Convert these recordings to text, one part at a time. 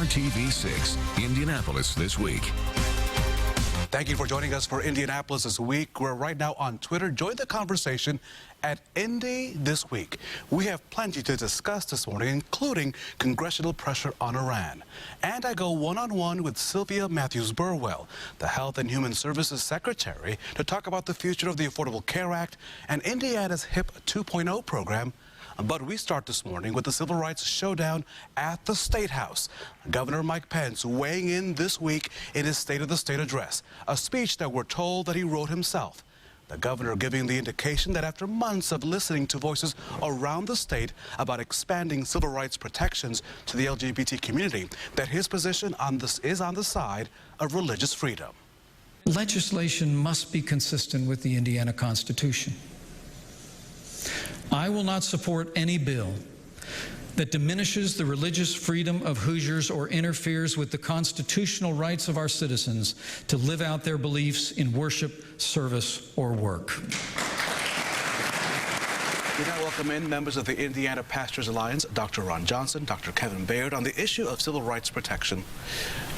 RTV6, Indianapolis This Week. Thank you for joining us for Indianapolis This Week. We're right now on Twitter. Join the conversation at Indy This Week. We have plenty to discuss this morning, including congressional pressure on Iran. And I go one-on-one with Sylvia Matthews-Burwell, the Health and Human Services Secretary, to talk about the future of the Affordable Care Act and Indiana's HIP 2.0 program. But we start this morning with the Civil Rights Showdown at the State House. Governor Mike Pence weighing in this week in his State of the State address, a speech that we're told that he wrote himself. The governor giving the indication that after months of listening to voices around the state about expanding civil rights protections to the LGBT community, that his position on this is on the side of religious freedom. Legislation must be consistent with the Indiana Constitution. I will not support any bill that diminishes the religious freedom of Hoosiers or interferes with the constitutional rights of our citizens to live out their beliefs in worship, service, or work. We now welcome in members of the Indiana Pastors Alliance, Dr. Ron Johnson, Dr. Kevin Baird, on the issue of civil rights protection.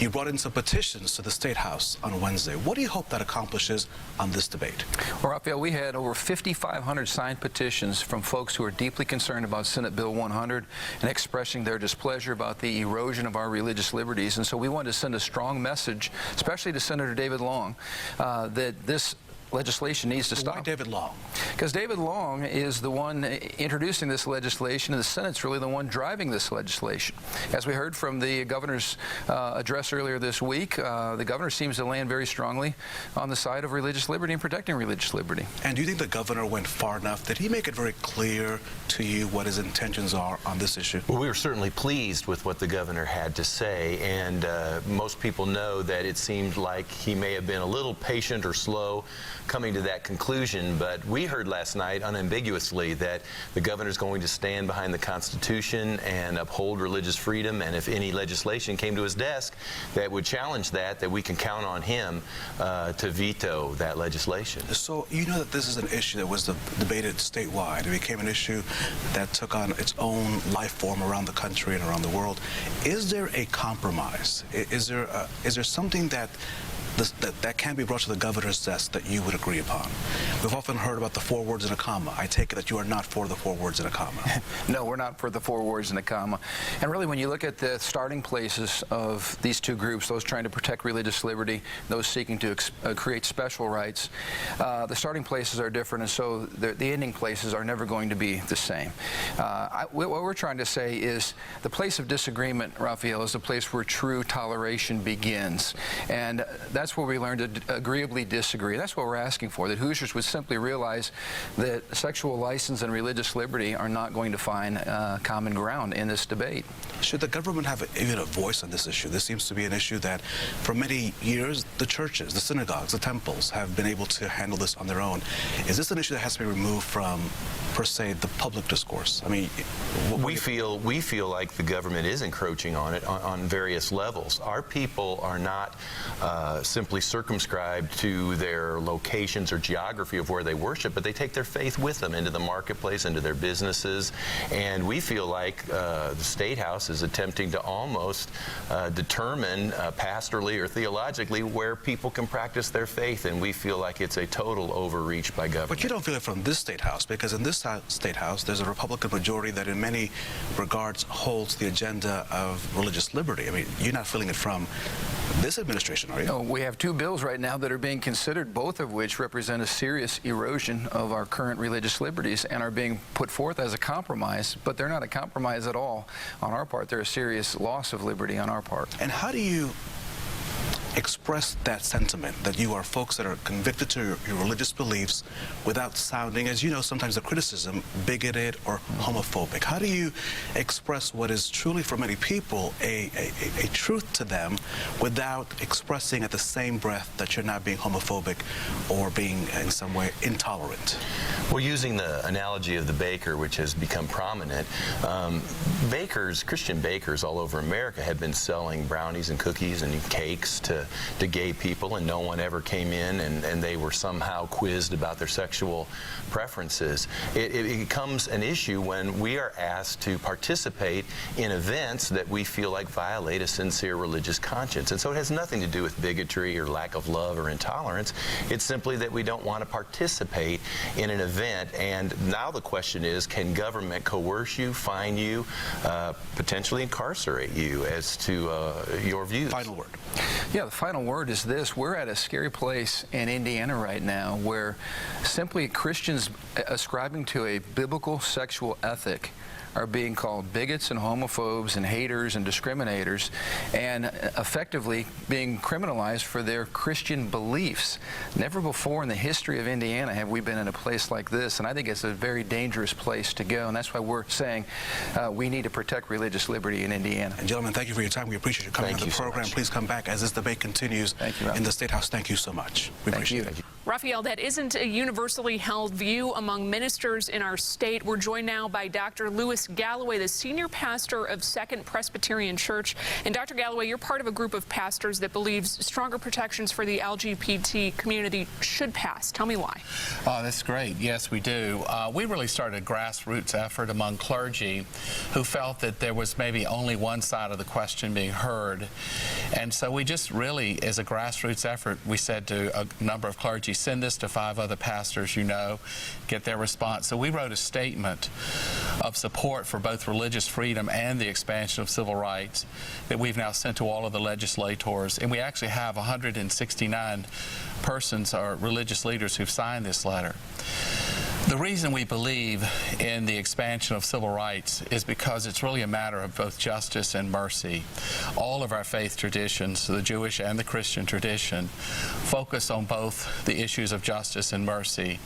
You brought in some petitions to the State House on Wednesday. What do you hope that accomplishes on this debate? Well, Raphael, we had over 5,500 signed petitions from folks who are deeply concerned about Senate Bill 100 and expressing their displeasure about the erosion of our religious liberties. And so we wanted to send a strong message, especially to Senator David Long, that this legislation needs to stop. Why David Long? Because David Long is the one introducing this legislation, and the Senate's really the one driving this legislation. As we heard from the governor's address earlier this week, the governor seems to land very strongly on the side of religious liberty and protecting religious liberty. And do you think the governor went far enough? Did he make it very clear to you what his intentions are on this issue? Well, we were certainly pleased with what the governor had to say, and most people know that it seemed like he may have been a little patient or slow coming to that conclusion, but we heard last night unambiguously that the governor's going to stand behind the Constitution and uphold religious freedom, and if any legislation came to his desk that would challenge that we can count on him to veto that legislation. So you know that this is an issue that was debated statewide. It became an issue that took on its own life form around the country and around the world. Is there a compromise? Is there something that can be brought to the governor's desk that you would agree upon? We've often heard about the 4 words and a comma. I take it that you are not for the 4 words and a comma. No, we're not for the 4 words and a comma. And really, when you look at the starting places of these two groups, those trying to protect religious liberty, those seeking to create special rights, the starting places are different, and so the ending places are never going to be the same. What we're trying to say is the place of disagreement, Raphael, is the place where true toleration begins. And that's where we learn to agreeably disagree. That's what we're asking for, that Hoosiers would simply realize that sexual license and religious liberty are not going to find common ground in this debate. Should the government have even a voice on this issue? This seems to be an issue that for many years the churches, the synagogues, the temples have been able to handle this on their own. Is this an issue that has to be removed from, per se, the public discourse? I mean, we feel like the government is encroaching on it on various levels. Our people are not simply circumscribed to their locations or geography of where they worship, but they take their faith with them into the marketplace, into their businesses, and we feel like the State House is attempting to almost determine pastorally or theologically where people can practice their faith, and we feel like it's a total overreach by government. But you don't feel it from this State House, because in this State House there's a Republican majority that in many regards holds the agenda of religious liberty. I mean, you're not feeling it from this administration, are you? No, we have 2 bills right now that are being considered, both of which represent a serious erosion of our current religious liberties and are being put forth as a compromise, but they're not a compromise at all on our part. They're a serious loss of liberty on our part. And how do you express that sentiment, that you are folks that are convicted to your religious beliefs without sounding, as you know, sometimes the criticism, bigoted or homophobic? How do you express what is truly for many people a truth to them without expressing at the same breath that you're not being homophobic or being in some way intolerant? Well, using the analogy of the baker, which has become prominent, bakers, Christian bakers all over America have been selling brownies and cookies and cakes to to gay people, and no one ever came in and they were somehow quizzed about their sexual preferences. It becomes an issue when we are asked to participate in events that we feel like violate a sincere religious conscience. And so it has nothing to do with bigotry or lack of love or intolerance. It's simply that we don't want to participate in an event. And now the question is, can government coerce you, fine you, potentially incarcerate you as to your views? Final word. Yeah, the final word is this. We're at a scary place in Indiana right now where simply Christians ascribing to a biblical sexual ethic are being called bigots and homophobes and haters and discriminators, and effectively being criminalized for their Christian beliefs. Never before in the history of Indiana have we been in a place like this, and I think it's a very dangerous place to go, and that's why we're saying we need to protect religious liberty in Indiana. And gentlemen, thank you for your time. We appreciate you coming on the program. Please come back as this debate continues in the State House. Thank you so much. We appreciate it. Raphael, that isn't a universally held view among ministers in our state. We're joined now by Dr. Lewis Galloway, the senior pastor of Second Presbyterian Church. And Dr. Galloway, you're part of a group of pastors that believes stronger protections for the LGBT community should pass. Tell me why. Oh, that's great. Yes, we do. We really started a grassroots effort among clergy who felt that there was maybe only one side of the question being heard. And so we just really, as a grassroots effort, we said to a number of clergy, send this to 5 other pastors you know, get their response. So we wrote a statement of support for both religious freedom and the expansion of civil rights that we've now sent to all of the legislators. And we actually have 169 persons or religious leaders who've signed this letter. The reason we believe in the expansion of civil rights is because it's really a matter of both justice and mercy. All of our faith traditions, the Jewish and the Christian tradition, focus on both the issues of justice and mercy.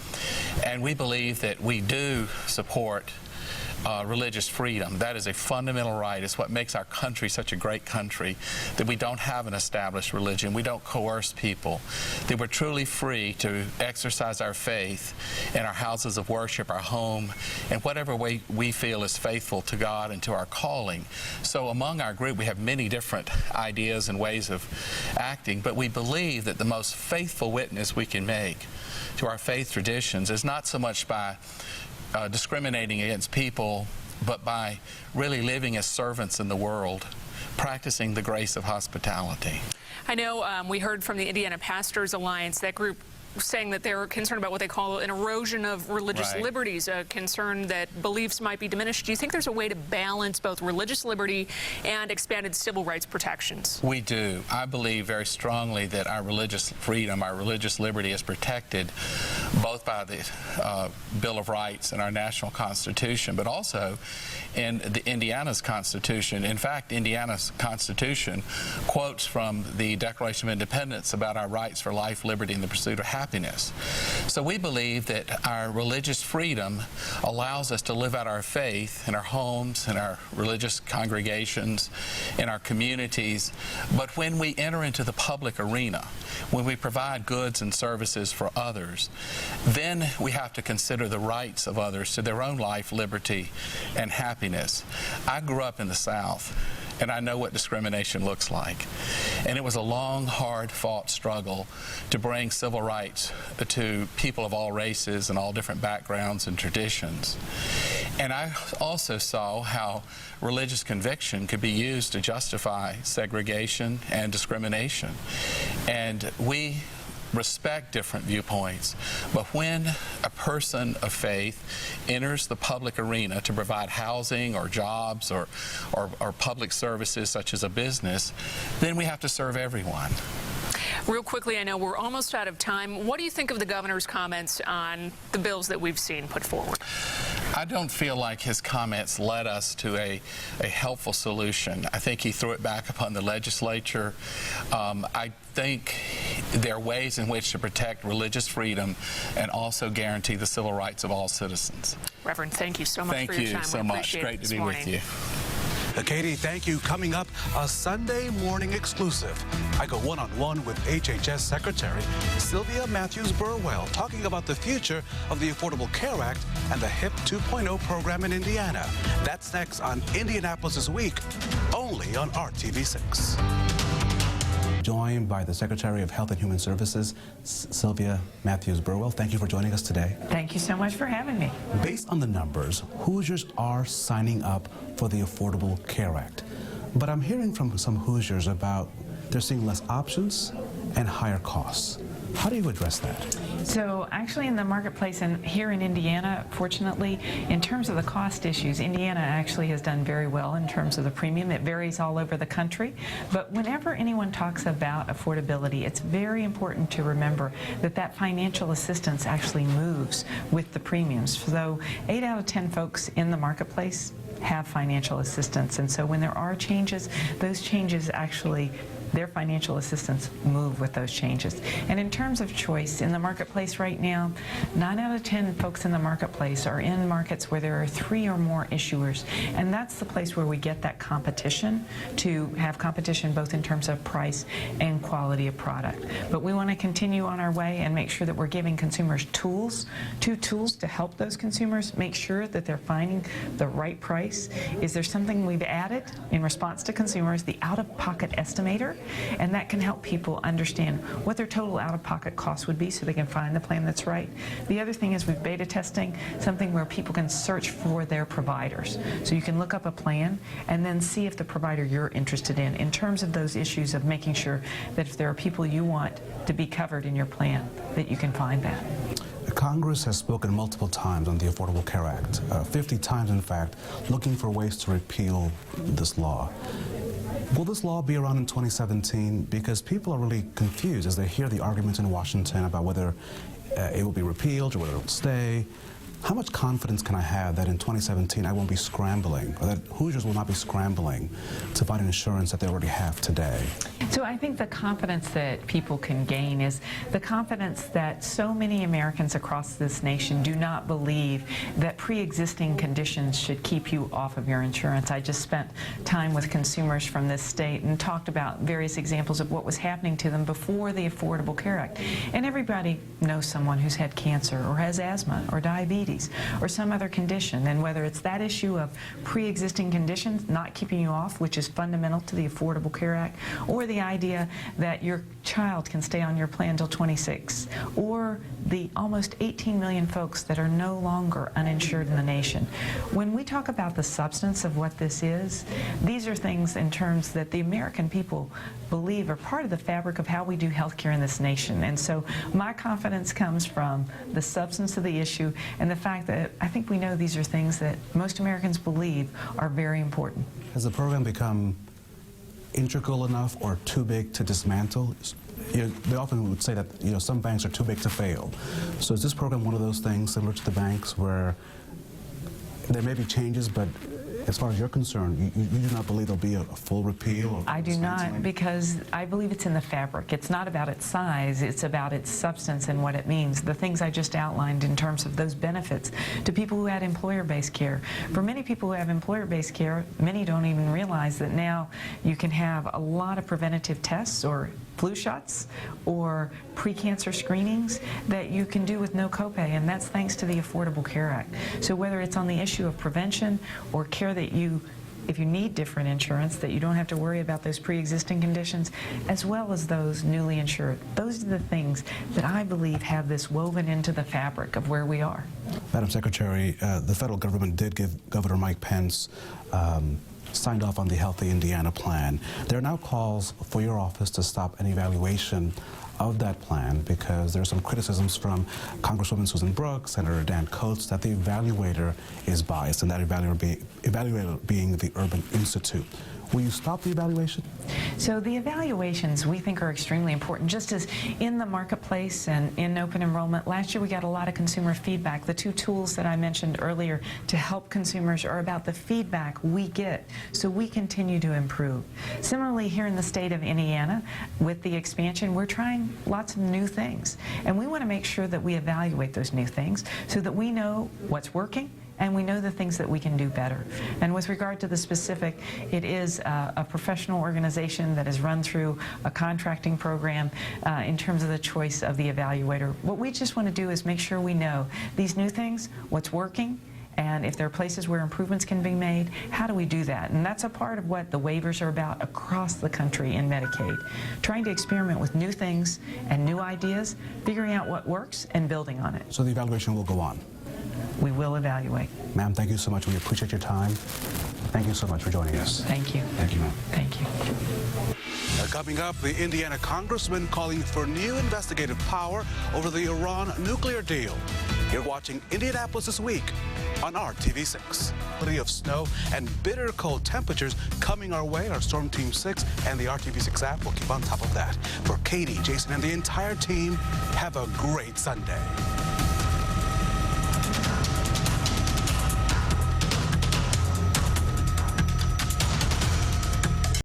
And we believe that we do support religious freedom. That is a fundamental right. It's what makes our country such a great country, that we don't have an established religion. We don't coerce people, that we're truly free to exercise our faith in our houses of worship, our home, and whatever way we feel is faithful to God and to our calling. So among our group, we have many different ideas and ways of acting, but we believe that the most faithful witness we can make to our faith traditions is not so much by discriminating against people, but by really living as servants in the world, practicing the grace of hospitality. I know we heard from the Indiana Pastors Alliance, that group saying that they're concerned about what they call an erosion of religious liberties, a concern that beliefs might be diminished. Do you think there's a way to balance both religious liberty and expanded civil rights protections? We do. I believe very strongly that our religious freedom, our religious liberty is protected both by the Bill of Rights and our national Constitution, but also in the Indiana's Constitution. In fact, Indiana's Constitution quotes from the Declaration of Independence about our rights for life, liberty, and the pursuit of happiness. So we believe that our religious freedom allows us to live out our faith in our homes, in our religious congregations, in our communities. But when we enter into the public arena, when we provide goods and services for others, then we have to consider the rights of others to their own life, liberty, and happiness. I grew up in the South, and I know what discrimination looks like. And it was a long, hard-fought struggle to bring civil rights to people of all races and all different backgrounds and traditions. And I also saw how religious conviction could be used to justify segregation and discrimination. And we respect different viewpoints, but when a person of faith enters the public arena to provide housing or jobs or public services such as a business, then we have to serve everyone. Real quickly, I know we're almost out of time. What do you think of the governor's comments on the bills that we've seen put forward? I don't feel like his comments led us to a helpful solution. I think he threw it back upon the legislature. I think there are ways in which to protect religious freedom and also guarantee the civil rights of all citizens. Reverend, thank you so much for your time. Thank you so much. Great to be with you. Katie, thank you. Coming up, a Sunday morning exclusive. I go one-on-one with HHS Secretary Sylvia Matthews-Burwell, talking about the future of the Affordable Care Act and the HIP 2.0 program in Indiana. That's next on Indianapolis This Week, only on RTV6. Joined by the Secretary of Health and Human Services, Sylvia Matthews-Burwell. Thank you for joining us today. Thank you so much for having me. Based on the numbers, Hoosiers are signing up for the Affordable Care Act. But I'm hearing from some Hoosiers about they're seeing less options and higher costs. How do you address that? So actually in the marketplace and here in Indiana, fortunately, in terms of the cost issues, Indiana actually has done very well in terms of the premium. It varies all over the country. But whenever anyone talks about affordability, it's very important to remember that that financial assistance actually moves with the premiums. So 8 out of 10 folks in the marketplace have financial assistance. And so when there are changes, those changes actually their financial assistance move with those changes. And in terms of choice in the marketplace right now, 9 out of 10 folks in the marketplace are in markets where there are 3 or more issuers. And that's the place where we get that competition, to have competition both in terms of price and quality of product. But we want to continue on our way and make sure that we're giving consumers tools to help those consumers make sure that they're finding the right price. Is there something we've added in response to consumers, the out-of-pocket estimator? And that can help people understand what their total out-of-pocket cost would be so they can find the plan that's right. The other thing is we've beta testing something where people can search for their providers. So you can look up a plan and then see if the provider you're interested in terms of those issues of making sure that if there are people you want to be covered in your plan, that you can find that. Congress has spoken multiple times on the Affordable Care Act, 50 times in fact, looking for ways to repeal this law. Will this law be around in 2017? Because people are really confused as they hear the arguments in Washington about whether it will be repealed or whether it will stay. How much confidence can I have that in 2017 I won't be scrambling, or that Hoosiers will not be scrambling to find insurance that they already have today? So I think the confidence that people can gain is the confidence that so many Americans across this nation do not believe that pre-existing conditions should keep you off of your insurance. I just spent time with consumers from this state and talked about various examples of what was happening to them before the Affordable Care Act. And everybody knows someone who's had cancer or has asthma or diabetes or some other condition, and whether it's that issue of pre-existing conditions not keeping you off, which is fundamental to the Affordable Care Act, or the idea that your child can stay on your plan until 26, or the almost 18 million folks that are no longer uninsured in the nation. When we talk about the substance of what this is, these are things in terms that the American people believe are part of the fabric of how we do health care in this nation. And so my confidence comes from the substance of the issue and the fact that I think we know these are things that most Americans believe are very important. Has the program become integral enough or too big to dismantle? They often would say that some banks are too big to fail. So is this program one of those things similar to the banks where there may be changes, but as far as you're concerned, you do not believe there'll be a full repeal? I do not, because I believe it's in the fabric. It's not about its size, it's about its substance and what it means. The things I just outlined in terms of those benefits to people who had employer-based care. For many people who have employer-based care, many don't even realize that now you can have a lot of preventative tests or flu shots or pre-cancer screenings that you can do with no copay, and that's thanks to the Affordable Care Act. So whether it's on the issue of prevention or care that if you need different insurance, that you don't have to worry about those pre-existing conditions, as well as those newly insured. Those are the things that I believe have this woven into the fabric of where we are. Madam Secretary, the federal government did give Governor Mike Pence signed off on the Healthy Indiana plan. There are now calls for your office to stop an evaluation of that plan because there are some criticisms from Congresswoman Susan Brooks, Senator Dan Coates, that the evaluator is biased, and that evaluator being the Urban Institute. Will you stop the evaluation? So the evaluations we think are extremely important. Just as in the marketplace and in open enrollment, last year we got a lot of consumer feedback. The 2 tools that I mentioned earlier to help consumers are about the feedback we get so we continue to improve. Similarly, here in the state of Indiana, with the expansion, we're trying lots of new things. And we want to make sure that we evaluate those new things so that we know what's working and we know the things that we can do better. And with regard to the specific, it is a professional organization that is run through a contracting program in terms of the choice of the evaluator. What we just want to do is make sure we know these new things, what's working, And if there are places where improvements can be made, how do we do that? And that's a part of what the waivers are about across the country in Medicaid. Trying to experiment with new things and new ideas, figuring out what works and building on it. So the evaluation will go on. We will evaluate. Ma'am, thank you so much. We appreciate your time. Thank you so much for joining us. Thank you. Thank you, ma'am. Thank you. Coming up, the Indiana congressman calling for new investigative power over the Iran nuclear deal. You're watching Indianapolis This Week on RTV6. Plenty of snow and bitter cold temperatures coming our way. Our Storm Team 6 and the RTV6 app will keep on top of that. For Katie, Jason, and the entire team, have a great Sunday.